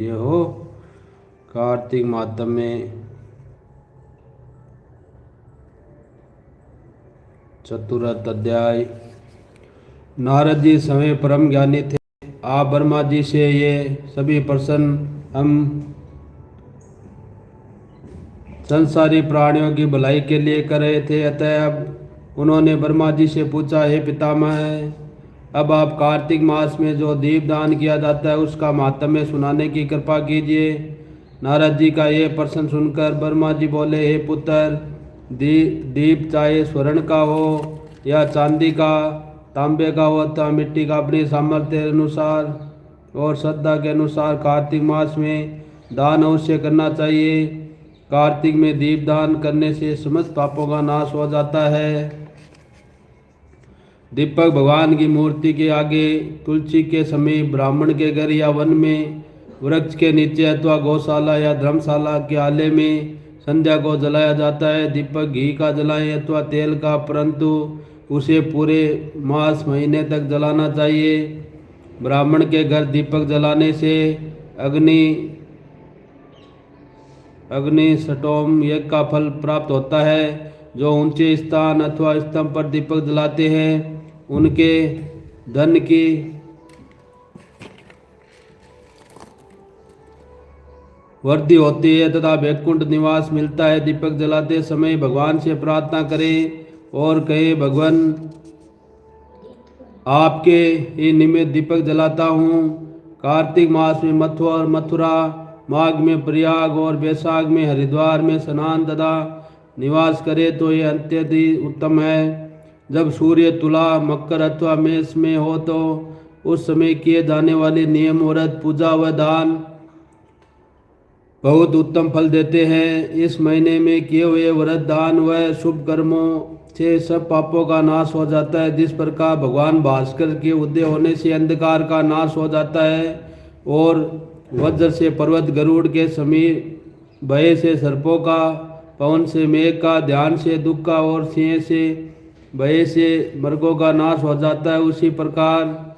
ये हो कार्तिक मातम में चतुर्थ अध्याय। नारद जी समय परम ज्ञानी थे। आप ब्रह्मा जी से ये सभी प्रश्न हम संसारी प्राणियों की भलाई के लिए कर रहे थे। अतः अब उन्होंने ब्रह्मा जी से पूछा, हे पितामह, अब आप कार्तिक मास में जो दीपदान किया जाता है उसका माहात्म्य सुनाने की कृपा कीजिए। नारद जी का ये प्रश्न सुनकर ब्रह्मा जी बोले, हे पुत्र, दीप चाहे स्वर्ण का हो या चांदी का, तांबे का हो अथवा मिट्टी का, अपनी सामर्थ्य अनुसार और श्रद्धा के अनुसार कार्तिक मास में दान अवश्य करना चाहिए। कार्तिक में दीपदान करने से समस्त पापों का नाश हो जाता है। दीपक भगवान की मूर्ति के आगे, तुलसी के समीप, ब्राह्मण के घर या वन में, वृक्ष के नीचे अथवा गौशाला या धर्मशाला के आले में संध्या को जलाया जाता है। दीपक घी का जलाएं अथवा तेल का, परंतु उसे पूरे मास महीने तक जलाना चाहिए। ब्राह्मण के घर दीपक जलाने से अग्निष्टोम यज्ञ का फल प्राप्त होता है। जो ऊंचे स्थान अथवा स्तंभ पर दीपक जलाते हैं उनके धन की वृद्धि होती है तथा वैकुंठ निवास मिलता है। दीपक जलाते समय भगवान से प्रार्थना करें और कहें, भगवान, आपके ही निमित्त दीपक जलाता हूँ। कार्तिक मास में मथुरा, माघ में प्रयाग और वैशाख में हरिद्वार में स्नान तथा निवास करे तो ये अत्यधिक उत्तम है। जब सूर्य तुला, मकर अथवा मेष में हो तो उस समय किए जाने वाले नियम, व्रत, पूजा व दान बहुत उत्तम फल देते हैं। इस महीने में किए हुए व्रत, दान व शुभ कर्मों से सब पापों का नाश हो जाता है। जिस प्रकार भगवान भास्कर के उदय होने से अंधकार का नाश हो जाता है और वज्र से पर्वत, गरुड़ के समीप भय से सर्पों का, पवन से मेघ का, ध्यान से दुख का और सिंह से भय से मृगों का नाश हो जाता है, उसी प्रकार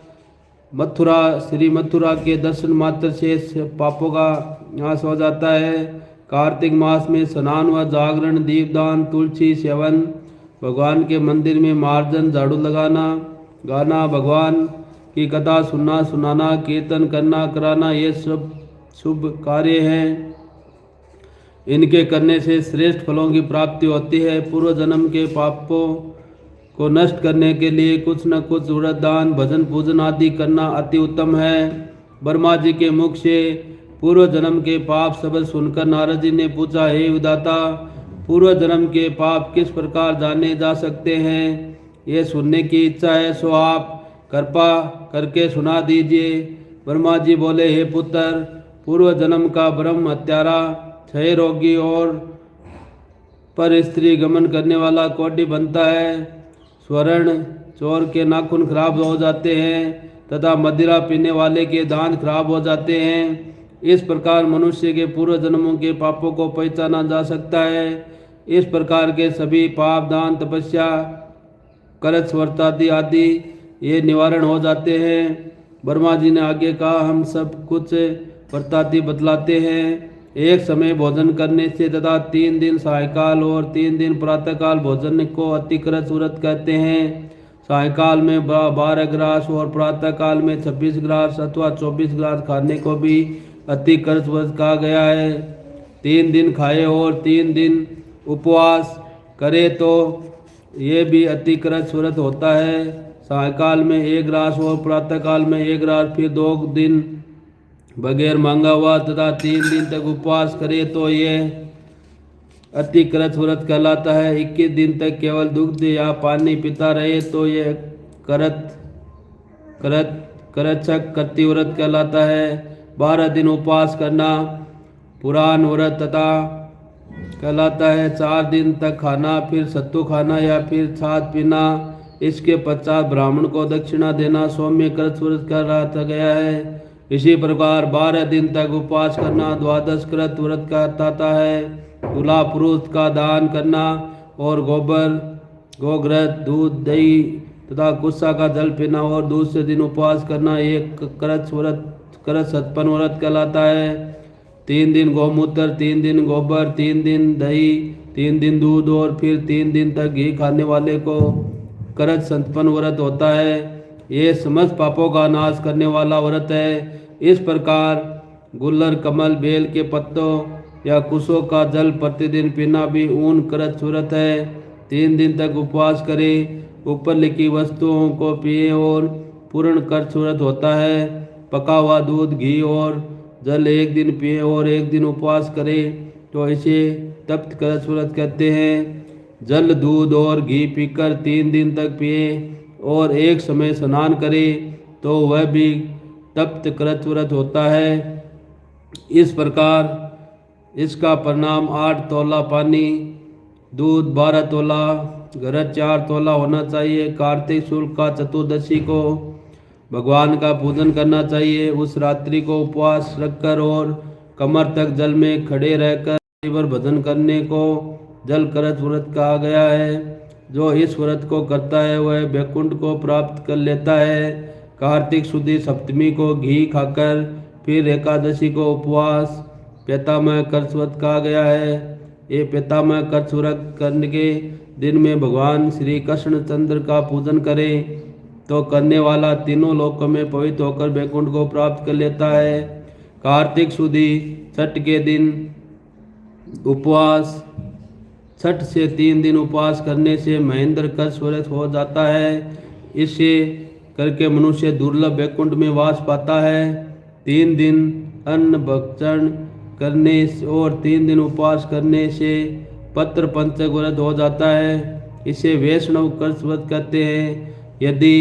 श्री मथुरा के दर्शन मात्र से पापों का नाश हो जाता है। कार्तिक मास में स्नान व जागरण, दीपदान, तुलसी सेवन, भगवान के मंदिर में मार्जन, झाड़ू लगाना, गाना, भगवान की कथा सुनना, सुनाना, कीर्तन करना, कराना, ये सब शुभ कार्य हैं। इनके करने से श्रेष्ठ फलों की प्राप्ति होती है। पूर्व जन्म के पापों को नष्ट करने के लिए कुछ न कुछ व्रत, दान, भजन, पूजन आदि करना अति उत्तम है। ब्रह्मा जी के मुख से पूर्व जन्म के पाप शब्द सुनकर नारद जी ने पूछा, हे विधाता, पूर्व जन्म के पाप किस प्रकार जाने जा सकते हैं? ये सुनने की इच्छा है, सो आप कृपा करके सुना दीजिए। ब्रह्मा जी बोले, हे पुत्र, पूर्व जन्म का ब्रह्म हत्यारा, क्षय रोगी और पर स्त्री गमन करने वाला कोटि बनता है। स्वर्ण चोर के नाखून खराब हो जाते हैं तथा मदिरा पीने वाले के दांत खराब हो जाते हैं। इस प्रकार मनुष्य के पूर्व जन्मों के पापों को पहचाना जा सकता है। इस प्रकार के सभी पाप, दान, तपस्या, करच, व्रतादि आदि ये निवारण हो जाते हैं। ब्रह्मा जी ने आगे कहा, हम सब कुछ व्रतादि बतलाते हैं। एक समय भोजन करने से तथा 3 दिन सायकाल और 3 दिन प्रातःकाल भोजन को अतिक्रत व्रत कहते हैं। सायकाल में 12 ग्रास और प्रातःकाल में 26 ग्रास अथवा 24 ग्रास खाने को भी अतिक्रत व्रत कहा गया है। 3 दिन खाए और 3 दिन उपवास करे तो ये भी अतिक्रत व्रत होता है। सायकाल में 1 ग्रास और प्रातःकाल में 1 ग्रास, फिर 2 दिन बगैर मांगा हुआ तथा 3 दिन तक उपवास करे तो ये अतिक्रत व्रत कहलाता है। 21 दिन तक केवल दूध या पानी पीता रहे तो ये करच्छक कृति व्रत कहलाता है। 12 दिन उपवास करना पुराण व्रत तथा कहलाता है। 4 दिन तक खाना, फिर सत्तू खाना या फिर छाछ पीना, इसके पश्चात ब्राह्मण को दक्षिणा देना सौम्य कृत व्रत कहलाता गया है। इसी प्रकार 12 दिन तक उपवास करना द्वादश कृत व्रत कहलाता है। दूल्हा पुरुष का दान करना और गोबर, गोघृत, दूध, दही तथा गुस्सा का जल पीना और दूसरे दिन उपवास करना एक कृत व्रत करत सतपन व्रत कहलाता है। 3 दिन गौमूत्र, 3 दिन गोबर, 3 दिन दही, 3 दिन दूध और फिर 3 दिन तक घी खाने वाले को करत संतपन व्रत होता है। ये समस्त पापों का नाश करने वाला व्रत है। इस प्रकार गुल्लर, कमल, बेल के पत्तों या कुशों का जल प्रतिदिन पीना भी ऊन करत व्रत है। 3 दिन तक उपवास करें, ऊपर लिखी वस्तुओं को पिए और पूर्ण कर्च व्रत होता है। पका हुआ दूध, घी और जल 1 दिन पिए और 1 दिन उपवास करें तो इसे तप्त करच व्रत कहते हैं। जल, दूध और घी पीकर 3 दिन तक पिए और एक समय स्नान करें तो वह भी तप्त करच व्रत होता है। इस प्रकार इसका परिणाम 8 तोला पानी, दूध 12 तोला, घरत 4 तोला होना चाहिए। कार्तिक शुक्ल का चतुर्दशी को भगवान का पूजन करना चाहिए। उस रात्रि को उपवास रखकर और कमर तक जल में खड़े रहकर शिवर भजन करने को जल करच व्रत कहा गया है। जो इस व्रत को करता है वह वैकुंठ को प्राप्त कर लेता है। कार्तिक शुद्ध सप्तमी को घी खाकर फिर एकादशी को उपवास पितामह कर्च व्रत कहा गया है। ये पितामह कर्च व्रत करने के दिन में भगवान श्री कृष्ण चंद्र का पूजन करें तो करने वाला तीनों लोकों में पवित्र होकर वैकुंठ को प्राप्त कर लेता है। कार्तिक शुद्धि छठ के दिन उपवास, छठ से 3 दिन उपवास करने से महेंद्र कर्च व्रत हो जाता है। इसे करके मनुष्य दुर्लभ वैकुंठ में वास पाता है। 3 दिन अन्न भक्षण करने और 3 दिन उपवास करने से पत्र पंचक व्रत हो जाता है। इसे वैष्णव कर्च व्रत कहते हैं। यदि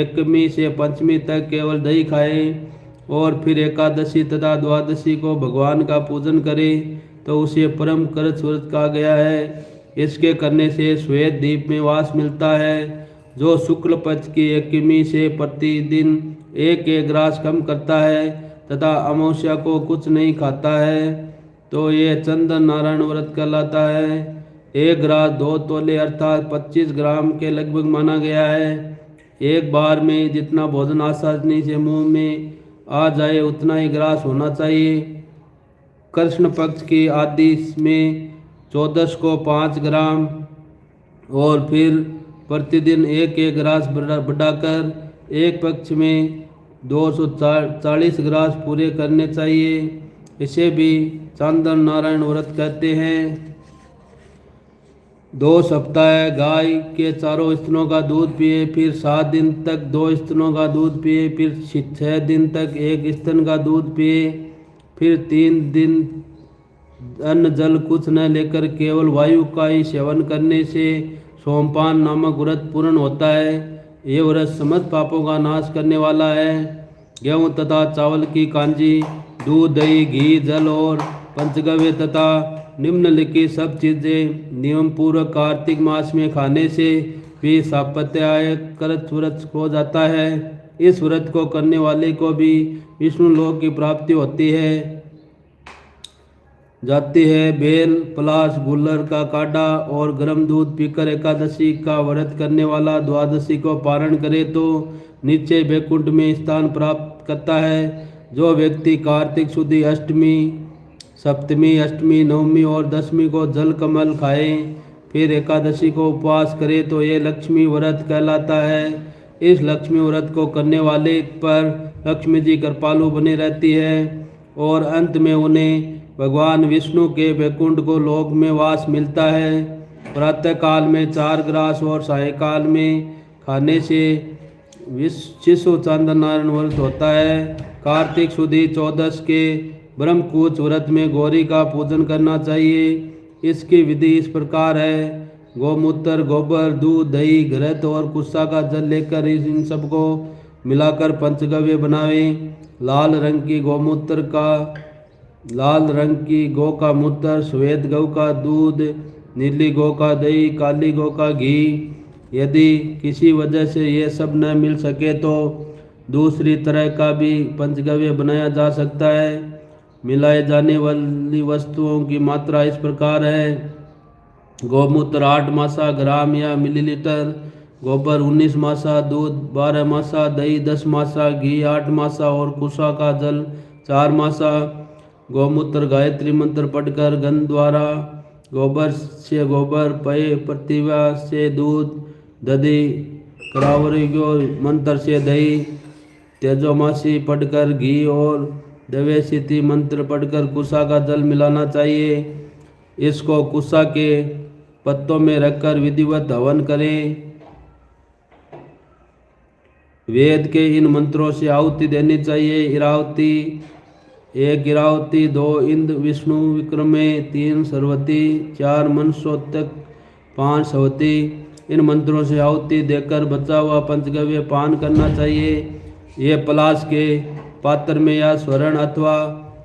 एकमी से पंचमी तक केवल दही खाएं और फिर एकादशी तथा द्वादशी को भगवान का पूजन करें तो उसे परम कर्च व्रत कहा गया है। इसके करने से श्वेत द्वीप में वास मिलता है। जो शुक्ल पक्ष की एकमी से प्रतिदिन 1 ग्रास कम करता है तथा अमावस्या को कुछ नहीं खाता है तो ये चंदन नारायण व्रत कहलाता है। 1 ग्रास 2 तोले अर्थात 25 ग्राम के लगभग माना गया है। एक बार में जितना भोजन आसानी से मुंह में आ जाए उतना ही ग्रास होना चाहिए। कृष्ण पक्ष की आदि में 14 को 5 ग्राम और फिर प्रतिदिन 1 ग्रास बढ़ाकर एक पक्ष में 240 ग्रास पूरे करने चाहिए। इसे भी चांदन नारायण व्रत कहते हैं। 2 सप्ताह गाय के चारों स्तनों का दूध पिए, फिर 7 दिन तक 2 स्तनों का दूध पिए, फिर 6 दिन तक 1 स्तन का दूध पिए, फिर 3 दिन अन्न जल कुछ न लेकर केवल वायु का ही सेवन करने से सोमपान नामक व्रत पूर्ण होता है। ये व्रत समस्त पापों का नाश करने वाला है। गेहूँ तथा चावल की कांजी, दूध, दही, घी, जल और पंचगव्य तथा निम्नलिखित सब चीज़ें नियम पूर्वक कार्तिक मास में खाने से भी सापत्याय करच व्रत हो जाता है। इस व्रत को करने वाले को भी विष्णु लोक की प्राप्ति होती है जाती है। बेल, पलाश, गुल्लर का काढ़ा और गर्म दूध पीकर एकादशी का व्रत करने वाला द्वादशी को पारण करे तो नीचे वैकुंठ में स्थान प्राप्त करता है। जो व्यक्ति कार्तिक शुद्धि अष्टमी, सप्तमी, अष्टमी, नवमी और दशमी को जल कमल खाए फिर एकादशी को उपवास करे तो ये लक्ष्मी व्रत कहलाता है। इस लक्ष्मी व्रत को करने वाले पर लक्ष्मी जी कृपालु बनी रहती है और अंत में उन्हें भगवान विष्णु के वैकुंठ को लोक में वास मिलता है। प्रातः काल में 4 ग्रास और सायंकाल में खाने से शिशु चांदन नारायण व्रत होता है। कार्तिक शुद्धि 14 के ब्रह्मकूच व्रत में गौरी का पूजन करना चाहिए। इसकी विधि इस प्रकार है। गौमूत्र, गोबर, दूध, दही, घृत और कुस्सा का जल लेकर इन सबको मिलाकर पंचगव्य बनावें। लाल रंग की गौ का मूत्र, श्वेत गौ का दूध, नीली गौ का दही, काली गौ का घी। यदि किसी वजह से ये सब न मिल सके तो दूसरी तरह का भी पंचगव्य बनाया जा सकता है। मिलाए जाने वाली वस्तुओं की मात्रा इस प्रकार है। गौमूत्र 8 मासा ग्राम या मिलीलीटर, गोबर 19 मासा, दूध 12 मासा, दही 10 मासा, घी 8 मासा और कुशा का जल 4 मासा। गौमूत्र गायत्री मंत्र पढ़कर गंध द्वारा, गोबर से गोबर, पय प्रतिभा से दूध, दधि करावरी मंत्र से दही, तेजोमासी पढ़कर घी और दवेशिति मंत्र पढ़कर कुशा का जल मिलाना चाहिए। इसको कुशा के पत्तों में रखकर विधिवत हवन करें। वेद के इन मंत्रों से आहुति देनी चाहिए। इरावती 1 इरावती, 2 इंद्र विष्णु विक्रमे, 3 सरस्वती, 4 मनसोतक, 5 सवती। इन मंत्रों से आहुति देकर बचा हुआ पंचगव्य पान करना चाहिए। ये पलाश के पात्र में या स्वर्ण अथवा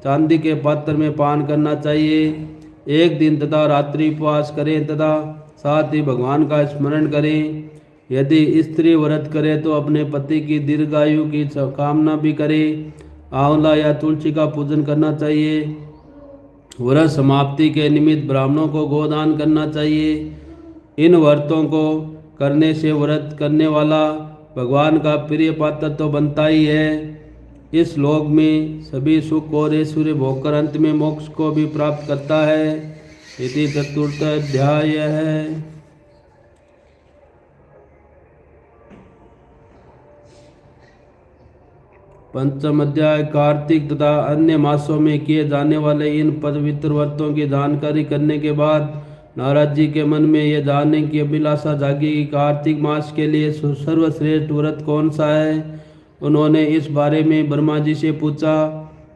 चांदी के पात्र में पान करना चाहिए। एक दिन तथा रात्रि उपवास करें तथा साथ ही भगवान का स्मरण करें। यदि स्त्री व्रत करे तो अपने पति की दीर्घायु की कामना भी करे। आंवला या तुलसी का पूजन करना चाहिए। व्रत समाप्ति के निमित्त ब्राह्मणों को गोदान करना चाहिए। इन व्रतों को करने से व्रत करने वाला भगवान का प्रिय पात्र तो बनता ही है, इस लोक में सभी सुख और ऐश्वर्य भोगकर अंत में मोक्ष को भी प्राप्त करता है। इति चतुर्थ अध्याय है। पंचम अध्याय कार्तिक तथा अन्य मासों में किए जाने वाले इन पवित्र व्रतों की जानकारी करने के बाद नारद जी के मन में यह जानने की अभिलाषा जागी कि कार्तिक मास के लिए सर्वश्रेष्ठ व्रत कौन सा है। उन्होंने इस बारे में ब्रह्मा जी से पूछा।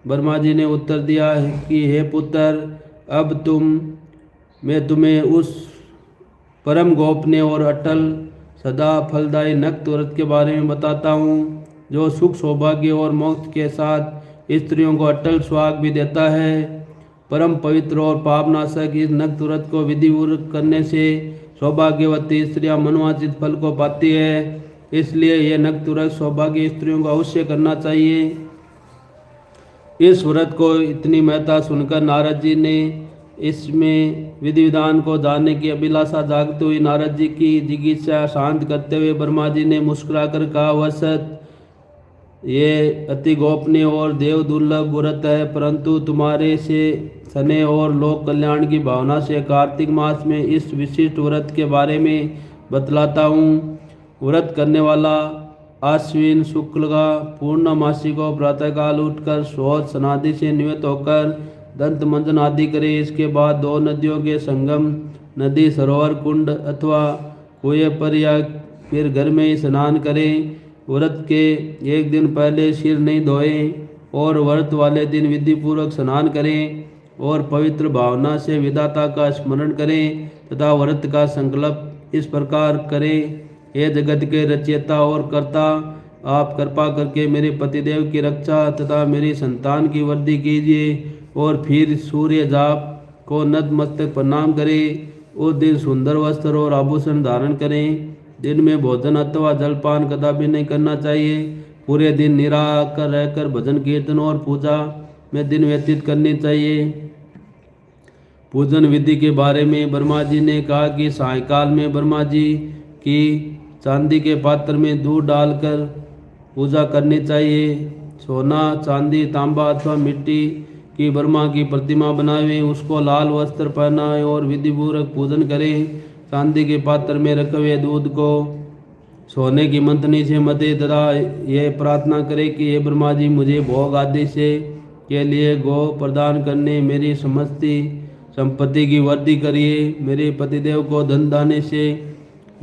ब्रह्मा जी ने उत्तर दिया कि हे पुत्र, अब मैं तुम्हें उस परम गोपनीय और अटल सदा फलदायी नक्त व्रत के बारे में बताता हूँ, जो सुख सौभाग्य और मोक्ष के साथ स्त्रियों को अटल सुहाग भी देता है। परम पवित्र और पापनाशक इस नक्त व्रत को विधिपूर्वक करने से सौभाग्यवती स्त्रियां मनोवांछित फल को पाती है। इसलिए यह नक्त व्रत सौभाग्य स्त्रियों को अवश्य करना चाहिए। इस व्रत को इतनी महत्ता सुनकर नारद जी ने इसमें विधि विधान को जानने की अभिलाषा जागते हुई नारद जी की जिज्ञासा शांत करते हुए ब्रह्मा जी ने मुस्कुराकर कहा, वसत, ये अति गोपनीय और देव दुर्लभ व्रत है, परंतु तुम्हारे से सने और लोक कल्याण की भावना से कार्तिक मास में इस विशिष्ट व्रत के बारे में बतलाता हूँ। व्रत करने वाला आश्विन शुक्ल का पूर्णमासी को प्रातःकाल उठकर शौच स्नादि से निवृत्त होकर दंत मंजन आदि करे। इसके बाद 2 नदियों के संगम, नदी, सरोवर, कुंड अथवा कुएं पर या फिर घर में ही स्नान करें। व्रत के एक दिन पहले सिर नहीं धोएं और व्रत वाले दिन विधि पूर्वक स्नान करें और पवित्र भावना से विधाता का स्मरण करें तथा व्रत का संकल्प इस प्रकार करें, हे जगत के रचयिता और कर्ता, आप कृपा करके मेरे पतिदेव की रक्षा तथा मेरी संतान की वृद्धि कीजिए। और फिर सूर्य जाप को नतमस्तक प्रणाम करें। उस दिन सुंदर वस्त्र और आभूषण धारण करें। दिन में भोजन अथवा जलपान कदापि नहीं करना चाहिए। पूरे दिन निराकर रहकर भजन कीर्तन और पूजा में दिन व्यतीत करनी चाहिए। पूजन विधि के बारे में ब्रह्मा जी ने कहा कि सायंकाल में ब्रह्मा जी की चांदी के पात्र में दूध डालकर पूजा करनी चाहिए। सोना, चांदी, तांबा अथवा मिट्टी की ब्रह्मा की प्रतिमा बनाएं, उसको लाल वस्त्र पहनाएं और विधिपूर्वक पूजन करें। चांदी के पात्र में रखे हुए दूध को सोने की मंथनी से मते तथा यह प्रार्थना करें कि हे ब्रह्मा जी, मुझे भोग आदि से के लिए गौ प्रदान करने मेरी समस्ती संपत्ति की वृद्धि करिए। मेरे पतिदेव को धन दाने से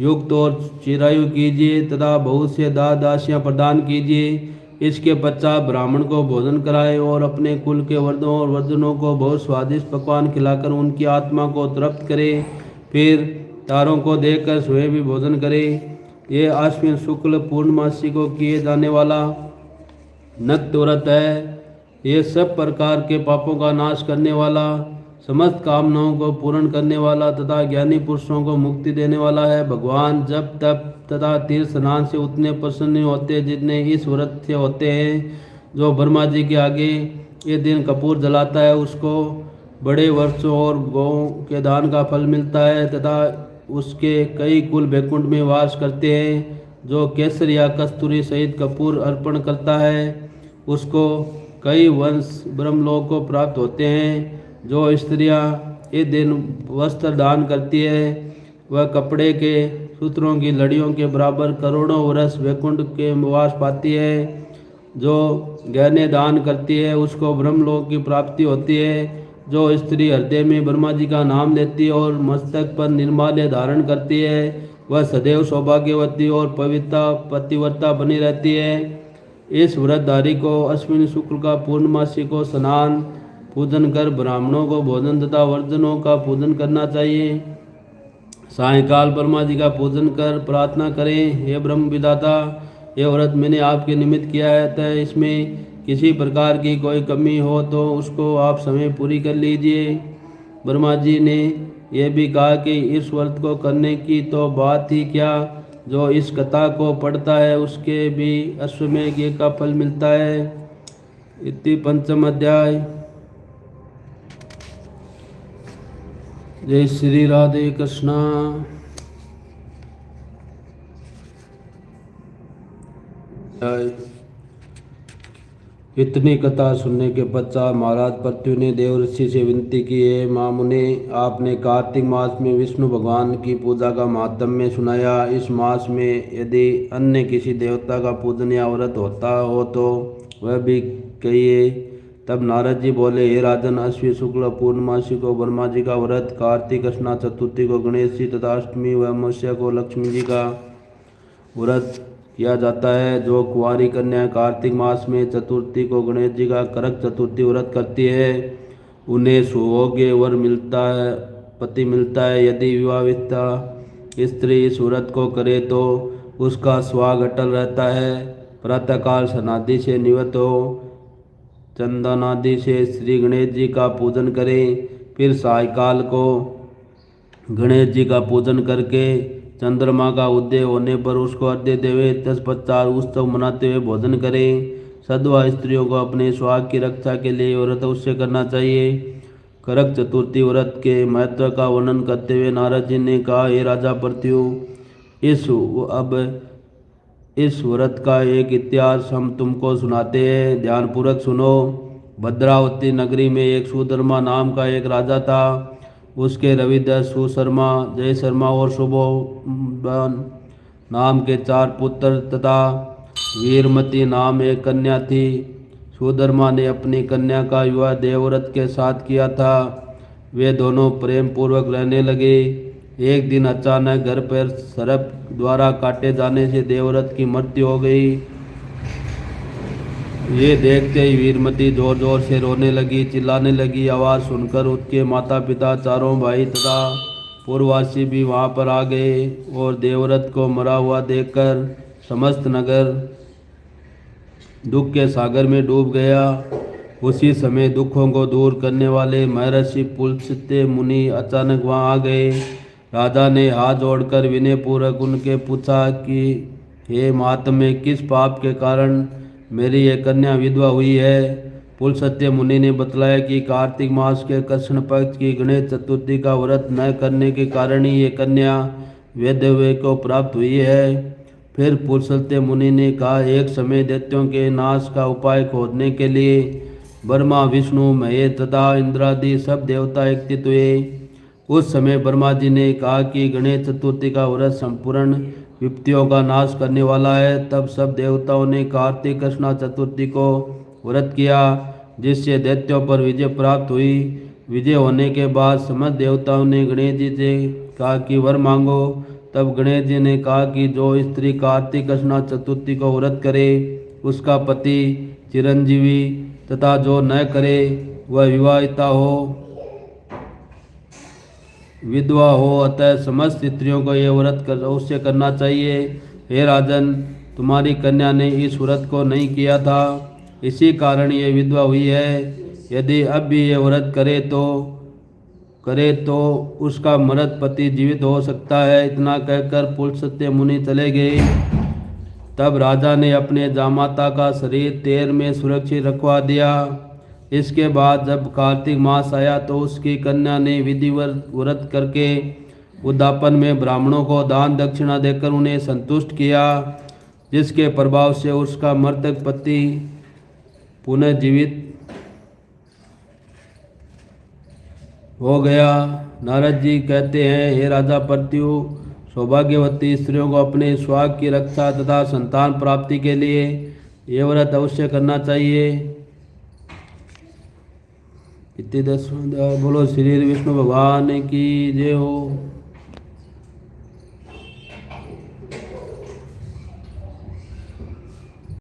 युक्त और चिरायु कीजिए तथा बहुत से दासियां प्रदान कीजिए। इसके पश्चात ब्राह्मण को भोजन कराए और अपने कुल के वर्धों और वर्जनों को बहुत स्वादिष्ट पकवान खिलाकर उनकी आत्मा को तृप्त करे। फिर तारों को देखकर स्वयं भी भोजन करें। ये आश्विन शुक्ल पूर्णमासी को किए जाने वाला नक्त व्रत है। ये सब प्रकार के पापों का नाश करने वाला, समस्त कामनाओं को पूर्ण करने वाला तथा ज्ञानी पुरुषों को मुक्ति देने वाला है। भगवान जप तप तथा तीर्थ स्नान से उतने प्रसन्न होते जितने इस व्रत से होते हैं। जो ब्रह्मा जी के आगे ये दिन कपूर जलाता है उसको बड़े वर्षों और गौ के दान का फल मिलता है तथा उसके कई कुल वैकुंठ में वास करते हैं। जो केसर या कस्तूरी सहित कपूर अर्पण करता है उसको कई वंश ब्रह्मलोक को प्राप्त होते हैं। जो स्त्रियां ये दिन वस्त्र दान करती है वह कपड़े के सूत्रों की लड़ियों के बराबर करोड़ों वर्ष वैकुंठ के वास पाती है। जो गहने दान करती है उसको ब्रह्मलोक की प्राप्ति होती है। जो स्त्री हृदय में ब्रह्मा जी का नाम लेती है और मस्तक पर निर्माल्य धारण करती है वह सदैव सौभाग्यवती और पतिव्रता बनी रहती है। इस व्रतधारी को अश्विनी शुक्ल का पूर्णमासी को स्नान पूजन कर ब्राह्मणों को भोजन तथा वर्जनों का पूजन करना चाहिए। सायंकाल ब्रह्मा जी का पूजन कर प्रार्थना करें, हे ब्रह्म विधाता, ये व्रत मैंने आपके निमित्त किया है, अतः इसमें किसी प्रकार की कोई कमी हो तो उसको आप समय पूरी कर लीजिए। ब्रह्मा जी ने यह भी कहा कि इस व्रत को करने की तो बात ही क्या, जो इस कथा को पढ़ता है उसके भी अश्वमेध यज्ञ का फल मिलता है। इति पंचम अध्याय। जय श्री राधे कृष्णा। इतनी कथा सुनने के पश्चात महाराज पृथ्वी ने देवऋषि से विनती की, है मामुने, आपने कार्तिक मास में विष्णु भगवान की पूजा का महात्म्य सुनाया। इस मास में यदि अन्य किसी देवता का पूजन या व्रत होता हो तो वह भी कहिए। तब नारद जी बोले, हे राजन, अश्विन शुक्ल पूर्णमासी को ब्रह्मा जी का व्रत, कार्तिक कृष्णा चतुर्थी को गणेश जी तथा अष्टमी व अमावस्या को लक्ष्मी जी का व्रत किया जाता है। जो कुंवारी कन्या कार्तिक मास में चतुर्थी को गणेश जी का करक चतुर्थी व्रत करती है उन्हें सुभोग्य वर मिलता है, पति मिलता है। यदि विवाहिता स्त्री इस व्रत को करे तो उसका सुहाग अटल रहता है। प्रातःकाल स्नादि से निवृत्त हो चंदन आदि से श्री गणेश जी का पूजन करें। फिर सायकाल को गणेश जी का पूजन करके चंद्रमा का उदय होने पर उसको अर्घ्य देवे। तत्पश्चात उत्सव मनाते हुए भोजन करें। सद्वा स्त्रियों को अपने सुहाग की रक्षा के लिए व्रत अवश्य करना चाहिए। करक चतुर्थी व्रत के महत्व का वर्णन करते हुए नारद जी ने कहा, हे राजा पृथ्वी, इस व्रत का एक इतिहास हम तुमको सुनाते हैं, ध्यानपूर्वक सुनो। भद्रावती नगरी में एक सुधर्मा नाम का एक राजा था। उसके रविदास, सुशर्मा, जय शर्मा और शुभोबन नाम के 4 पुत्र तथा वीरमती नाम एक कन्या थी। सुधर्मा ने अपनी कन्या का विवाह देवव्रत के साथ किया था। वे दोनों प्रेम पूर्वक रहने लगे। एक दिन अचानक घर पर सर्प द्वारा काटे जाने से देवव्रत की मृत्यु हो गई। ये देखते ही वीरमती जोर जोर से रोने लगी, चिल्लाने लगी। आवाज़ सुनकर उसके माता पिता, चारों भाई तथा पूर्ववासी भी वहां पर आ गए और देवव्रत को मरा हुआ देखकर समस्त नगर दुख के सागर में डूब गया। उसी समय दुखों को दूर करने वाले महर्षि पुलस्त्य मुनि अचानक वहां आ गए। राजा ने हाथ जोड़कर विनय पूर्वक उनके पूछा कि हे महात्मे, किस पाप के कारण मेरी यह कन्या विधवा हुई है। पुलस्त्य मुनि ने बतलाया कि कार्तिक मास के कृष्ण पक्ष की गणेश चतुर्थी का व्रत न करने के कारण ही ये कन्या वैधव्य को प्राप्त हुई है। फिर पुलस्त्य मुनि ने कहा, एक समय दैत्यों के नाश का उपाय खोजने के लिए ब्रह्मा, विष्णु, महेश तथा इंद्रादि सब देवता एकत्रित हुए। उस समय ब्रह्मा जी ने कहा कि गणेश चतुर्थी का व्रत संपूर्ण विपत्तियों का नाश करने वाला है। तब सब देवताओं ने कार्तिक कृष्णा चतुर्थी को व्रत किया, जिससे दैत्यों पर विजय प्राप्त हुई। विजय होने के बाद समस्त देवताओं ने गणेश जी से कहा कि वर मांगो। तब गणेश जी ने कहा कि जो स्त्री कार्तिक कृष्णा चतुर्थी को व्रत करे उसका पति चिरंजीवी तथा जो न करे वह विवाहिता हो, विधवा हो। अतः समस्त स्त्रियों को यह व्रत अवश्य करना चाहिए। हे राजन, तुम्हारी कन्या ने इस व्रत को नहीं किया था, इसी कारण ये विधवा हुई है। यदि अब भी ये व्रत करे तो उसका मृत पति जीवित हो सकता है। इतना कहकर पुलस्त्य मुनि चले गए। तब राजा ने अपने जामाता का शरीर तेर में सुरक्षित रखवा दिया। इसके बाद जब कार्तिक मास आया तो उसकी कन्या ने विधिवत व्रत करके वृद्धापन में ब्राह्मणों को दान दक्षिणा देकर उन्हें संतुष्ट किया, जिसके प्रभाव से उसका मृतक पति पुनः जीवित हो गया। नारद जी कहते हैं, हे राजा प्रत्यु, सौभाग्यवती स्त्रियों को अपने स्वास्थ्य की रक्षा तथा संतान प्राप्ति के लिए ये व्रत अवश्य करना चाहिए। इति 10वां। बोलो श्री विष्णु भगवान की जय हो।